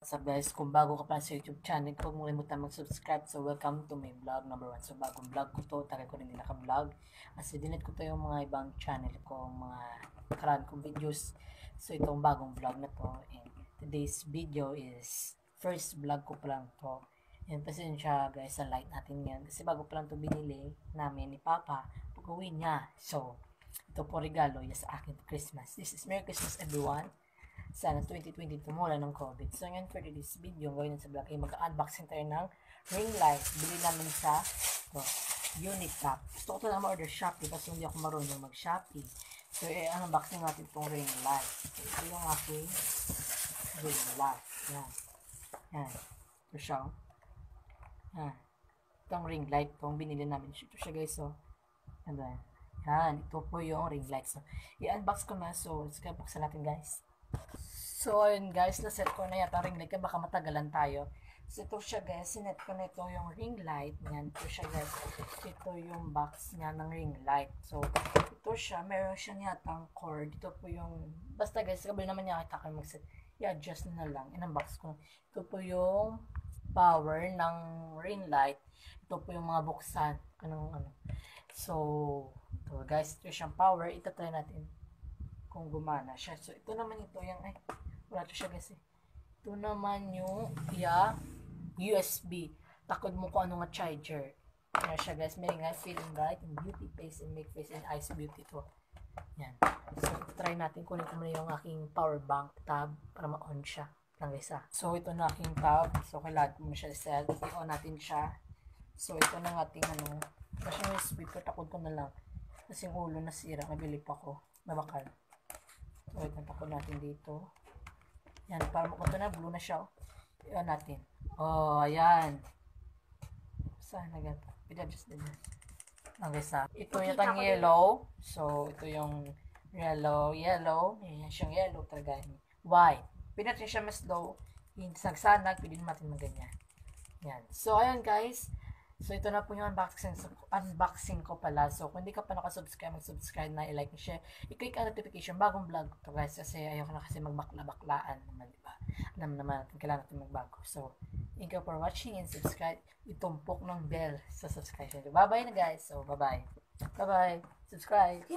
What's up guys? Kung bago ka pa sa YouTube channel ko, huwag mo kalimutan mag-subscribe. So welcome to my vlog number 1. So bagong vlog ko to, tagal ko rin din naka-vlog. Kasi dinit ko to yung mga ibang channel ko, mga nakaraan kong videos. So itong bagong vlog na to. And today's video is first vlog ko pa lang to. And pasensya guys, sa light natin yan. Kasi bago pa lang to binili namin ni Papa pag-uwi niya. So ito po regalo niya sa akin Christmas. This is Merry Christmas everyone. Sana 2020 tumula ng COVID. So ngayon for this video, gawin sa vlog ay mag-unboxing tayo ng ring light. Bili namin sa Uniqap. Gusto ko ito na ma-order Shopee kasi hindi ako marunong mag-Shopee. So unboxing natin itong ring light. So, ito yung aking ring light. Yan. Yan. Ito siya. Yan. Itong ring light itong binili namin. Ito siya guys. So, ano yan. Yan. Ito po yung ring light. So, i-unbox ko na. So, let's go buksan natin guys. So, ayun guys, naset ko na yata ring light. Baka matagalan tayo. So, ito siya guys. Sinet ko na ito yung ring light. Yan. Ito siya guys. Ito yung box niya ng ring light. So, ito siya. Meron siya yatang cord. Ito po yung, basta guys, kabili naman niya kita kayo mag-set. I-adjust na lang. In-unbox ko. Ito po yung power ng ring light. Ito po yung mga buksan. Ano. So, ito guys. Ito siyang power. Ito try natin kung gumana siya. So, ito naman ito yung, wala ito siya guys eh. Ito naman yung, USB. Takod mo kung ano nga charger. Yan siya guys. May nga feeling bright and beauty face and make face and eyes beauty to. Yan. So, try natin kunin ko muna yung aking power bank tab para ma-on siya. Lang guys ah. So, ito na aking tab. So, kailangan mo siya set. I-on natin siya. So, ito na ng ating kasi yung USB ko, takod ko na lang. Kasi yung ulo nasira. Nabili pa ko. Nabakal. So, ito takot natin dito. Yan, para ito na, blue na siya. Iyan natin. Oh, ayan. Saan na gata? Pina-adjust din yan. Okay, sa. Ito yung yellow. So, ito yung yellow. Ayan siyang yellow talaga. White. Pwede natin siya mas low. Sagsanag, pwede natin maganyan. Yan. So, ayan guys. So, ito na po yung unboxing ko pala. So, kung hindi ka pa nakasubscribe, mag-subscribe na, i-like, i-share. I-click ang notification, bagong vlog to guys. Kasi ayoko na kasi magbakla-baklaan naman, diba? Alam naman natin, kailangan natin magbago. So, thank you for watching and subscribe. Itumpok ng bell sa subscribe. Bye-bye na guys. So, bye-bye. Bye-bye. Subscribe.